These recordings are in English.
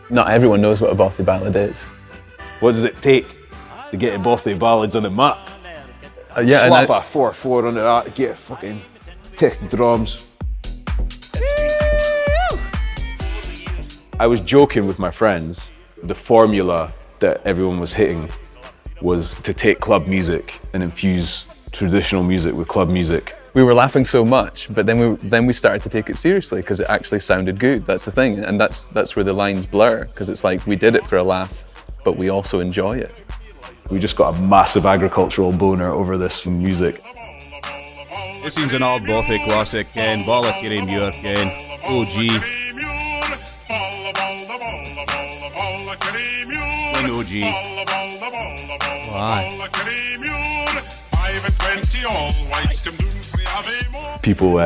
Not everyone knows what a Bothy ballad is. What does it take to get a Bothy ballads on the map? Yeah, Slap a 4/4 under that, get fucking tick drums. I was joking with my friends. The formula that everyone was hitting was to take club music and infuse traditional music with club music. we were laughing so much, but then we started to take it seriously because it actually sounded good. That's the thing, and that's where the lines blur, because it's like we did it for a laugh, but we also enjoy it. We just got a massive agricultural boner over this music. This is an old Bothy classic, Ken. Ballad Muir, Ken. OG. An OG. Why? People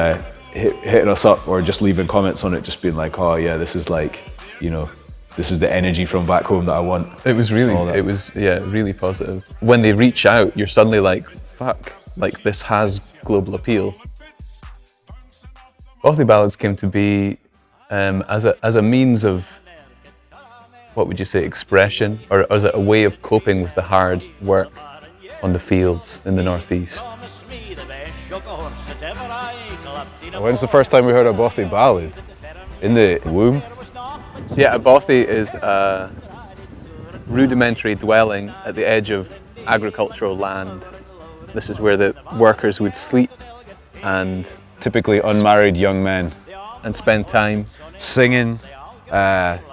hitting us up or just leaving comments on it, just being like, oh yeah, this is like, you know, this is the energy from back home that I want. It was really positive. When they reach out, you're suddenly like, fuck, like this has global appeal. Bothy ballads came to be as a means of, what would you say, expression, or as a way of coping with the hard work on the fields in the northeast. When's the first time we heard a Bothy ballad? In the womb? Yeah, a Bothy is a rudimentary dwelling at the edge of agricultural land. This is where the workers would sleep and Typically unmarried young men. and spend time. Singing,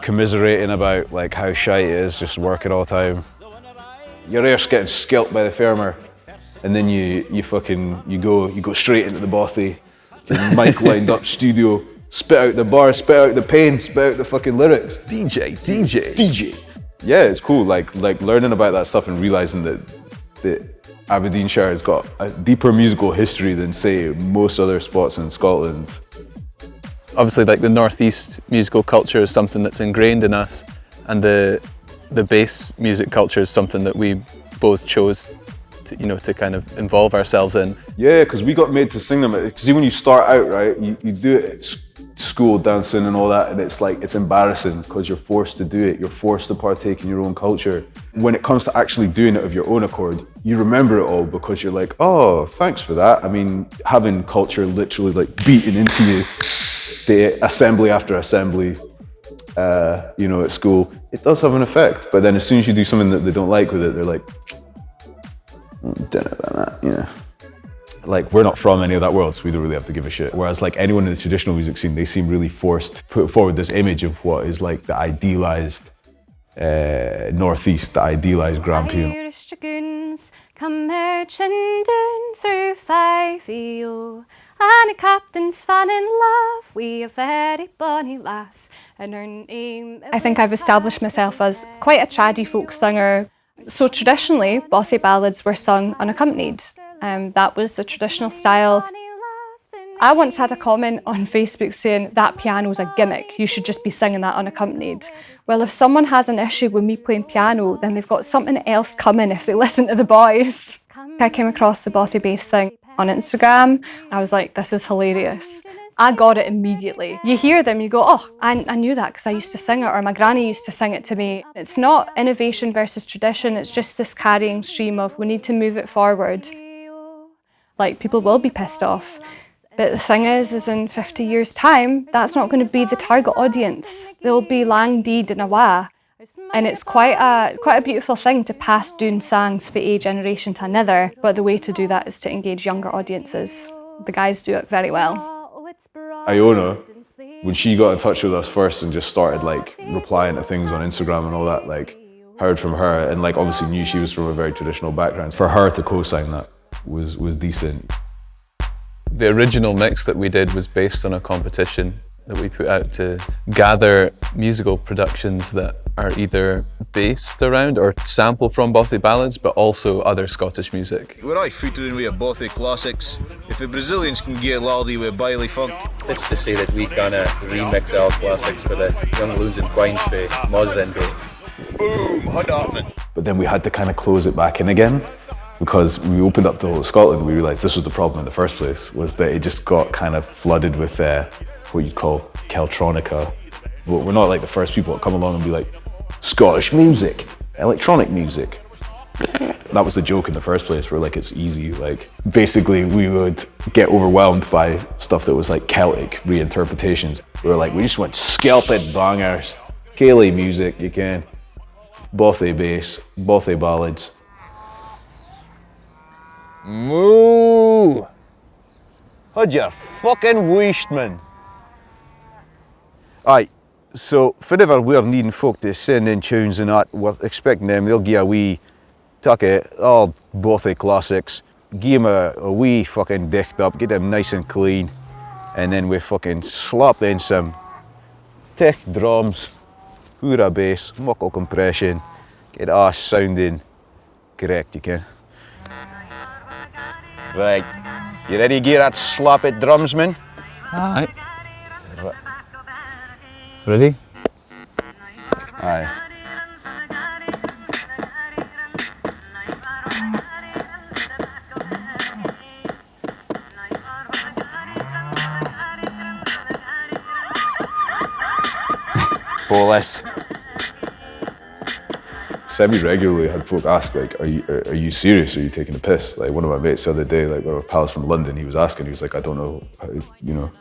commiserating about like how shite it is just working all the time. Your air's getting skilt by the farmer, and then you go straight into the Bothy, mic lined up studio, spit out the bars, spit out the pain, spit out the fucking lyrics. DJ. Yeah, it's cool. Like learning about that stuff and realizing that Aberdeenshire has got a deeper musical history than, say, most other spots in Scotland. Obviously, like the northeast musical culture is something that's ingrained in us, and the bass music culture is something that we both chose to kind of involve ourselves in. Yeah, because we got made to sing them. Because see, when you start out, right, you do it at school, dancing and all that, and it's like, it's embarrassing because you're forced to do it. You're forced to partake in your own culture. When it comes to actually doing it of your own accord, you remember it all because you're like, oh, thanks for that. I mean, having culture literally like beaten into you, the assembly after assembly, at school, it does have an effect. But then as soon as you do something that they don't like with it, they're like, don't know about that, Like, we're not from any of that world, so we don't really have to give a shit. Whereas like anyone in the traditional music scene, they seem really forced to put forward this image of what is like the idealised northeast, the idealised Grampian. Irish dragoons come marching down through Five-Eo, and a captain's fan in love with a very bonny lass, and her name... I think I've established myself as quite a traddy folk singer. So traditionally, Bothy ballads were sung unaccompanied. That was the traditional style. I once had a comment on Facebook saying that piano's a gimmick, you should just be singing that unaccompanied. Well, if someone has an issue with me playing piano, then they've got something else coming if they listen to the boys. I came across the Bothy bass thing on Instagram. I was like, this is hilarious. I got it immediately. You hear them, you go, oh, I knew that because I used to sing it, or my granny used to sing it to me. It's not innovation versus tradition, it's just this carrying stream of we need to move it forward. Like, people will be pissed off. But the thing is in 50 years' time, that's not going to be the target audience. They'll be lang deed and awa. And it's quite a beautiful thing to pass down songs from a generation to another. But the way to do that is to engage younger audiences. The guys do it very well. Iona, when she got in touch with us first and just started like replying to things on Instagram and all that, like heard from her and like obviously knew she was from a very traditional background. For her to co-sign that was decent. The original mix that we did was based on a competition that we put out to gather musical productions that are either based around or sample from Bothy ballads, but also other Scottish music. We're all featuring with Bothy classics. If the Brazilians can get laldy with baile funk, It's to say that we kind of remix our classics for the young loons and quines for modern day. boom, hot happening. But then we had to kind of close it back in again because we opened up the whole of Scotland. We realised this was the problem in the first place, was that it just got kind of flooded with what you'd call Celtronica But we're not like the first people that come along and be like, Scottish music, electronic music. That was the joke in the first place, where like it's easy. Like basically we would get overwhelmed by stuff that was like Celtic reinterpretations. We were like, we just want scalped bangers, Gaelic music, you can, Bothy bass, Bothy ballads. Moo! Had you fucking wished, man? Aye, so whenever we're needing folk to send in tunes and that, we're expecting them, they'll give a wee tuck it, all Bothy classics, give them a wee fucking dicht up, get them nice and clean, and then we fucking slap in some tech drums, hoorah bass, muckle compression, get us sounding correct, you can. Right, you ready to get that slap it drums, man? Aye. Ready? Aye. Bolus. Semi-regularly had folk ask like, are you serious? Are you taking a piss? Like one of my mates the other day, like one of our pals from London, he was like, I don't know,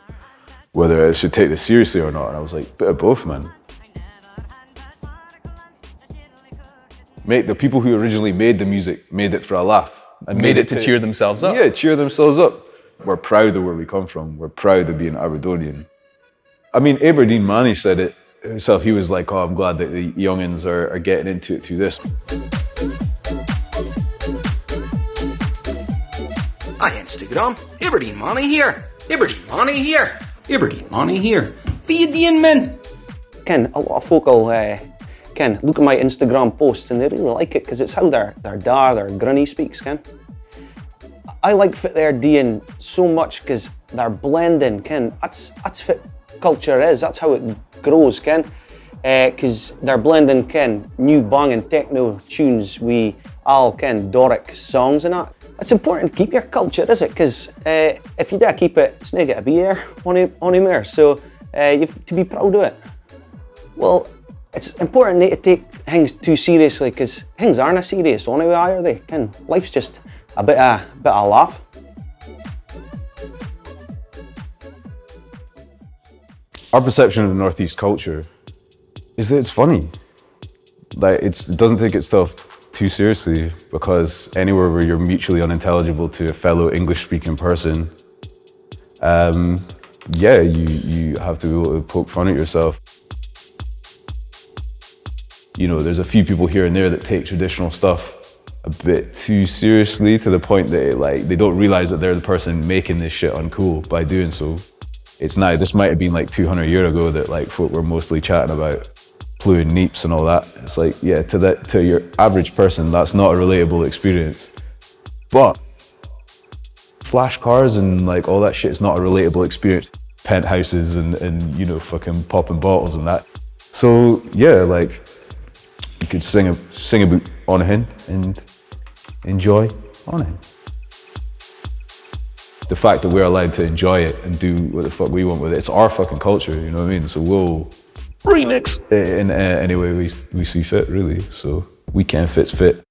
whether I should take this seriously or not. And I was like, bit of both, man. Mate, the people who originally made the music made it for a laugh. And Made it to cheer themselves up. Yeah, cheer themselves up. We're proud of where we come from. We're proud of being Aberdonian. I mean, Aberdeen Manny said it himself. He was like, oh, I'm glad that the youngins are getting into it through this. Hi Instagram, Aberdeen Manny here. Aberdeen Manny here. Aberdeen Manny here. Feed the in men. Ken, a lot of folk will Ken, look at my Instagram posts and they really like it because it's how their da, their grunny speaks, Ken. I like what they're doing so much because they're blending, Ken. That's what culture is, that's how it grows, Ken. Because they're blending, Ken, new banging techno tunes with all, Ken, Doric songs and that. It's important to keep your culture, is it? Because if you do keep it, it's not going to be here anymore. So you have to be proud of it. Well, it's important not to take things too seriously because things aren't serious anyway, are they? Ken, life's just a bit of laugh. Our perception of the Northeast culture is that it's funny. Like it doesn't take itself too seriously, because anywhere where you're mutually unintelligible to a fellow English-speaking person, yeah, you have to be able to poke fun at yourself. You know, there's a few people here and there that take traditional stuff a bit too seriously to the point that they don't realize that they're the person making this shit uncool by doing so. This might have been like 200 years ago that like folk were mostly chatting about pluing neeps and all that. It's like, yeah, to your average person, that's not a relatable experience. But flash cars and like all that shit is not a relatable experience. Penthouses and you know, fucking popping bottles and that. So yeah, like you could sing about Monaghan and enjoy Monaghan. The fact that we're allowed to enjoy it and do what the fuck we want with it, it's our fucking culture, you know what I mean? So we'll remix in any way we see fit, really. So we can fit.